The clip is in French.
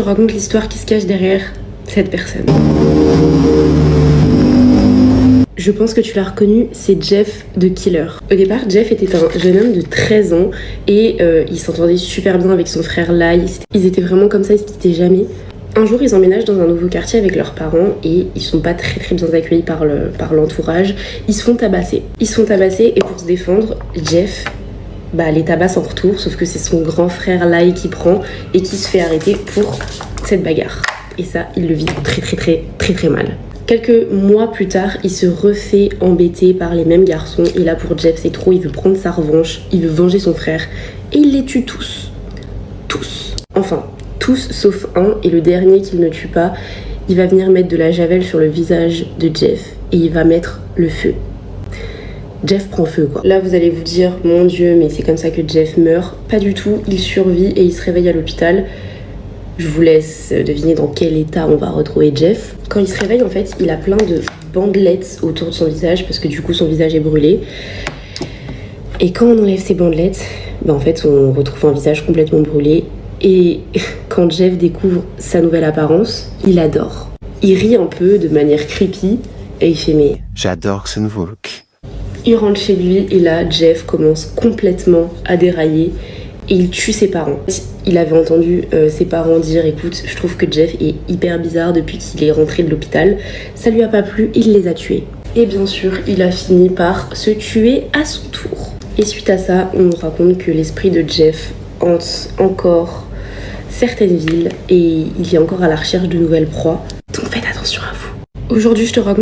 Je raconte l'histoire qui se cache derrière cette personne. Je pense que tu l'as reconnu, c'est Jeff de Killer. Au départ, Jeff était un jeune homme de 13 ans et il s'entendait super bien avec son frère Lai. Ils étaient vraiment comme ça, ils se quittaient jamais. Un jour, ils emménagent dans un nouveau quartier avec leurs parents et ils sont pas très bien accueillis par l'entourage. Ils se font tabasser. Et pour se défendre, Jeff les tabasse en retour, sauf que c'est son grand frère Lai qui prend et qui se fait arrêter pour cette bagarre. Et ça, il le vit très mal. Quelques mois plus tard, il se refait embêter par les mêmes garçons et là pour Jeff c'est trop, il veut prendre sa revanche, il veut venger son frère et il les tue tous. Enfin, tous sauf un, et le dernier qu'il ne tue pas, il va venir mettre de la javel sur le visage de Jeff et il va mettre le feu. Jeff prend feu quoi. Là vous allez vous dire, mon Dieu, mais c'est comme ça que Jeff meurt. Pas du tout, il survit et il se réveille à l'hôpital. Je vous laisse deviner dans quel état on va retrouver Jeff. Quand il se réveille, en fait, il a plein de bandelettes autour de son visage parce que du coup, son visage est brûlé. Et quand on enlève ces bandelettes, en fait, on retrouve un visage complètement brûlé. Et quand Jeff découvre sa nouvelle apparence, il adore. Il rit un peu de manière creepy et il fait « mais... j'adore ce nouveau look ». Il rentre chez lui et là, Jeff commence complètement à dérailler. Et il tue ses parents. Il avait entendu ses parents dire « écoute, je trouve que Jeff est hyper bizarre depuis qu'il est rentré de l'hôpital ». Ça lui a pas plu, il les a tués. Et bien sûr, il a fini par se tuer à son tour. Et suite à ça, on nous raconte que l'esprit de Jeff hante encore certaines villes et il est encore à la recherche de nouvelles proies. Donc faites attention à vous. Aujourd'hui, je te raconte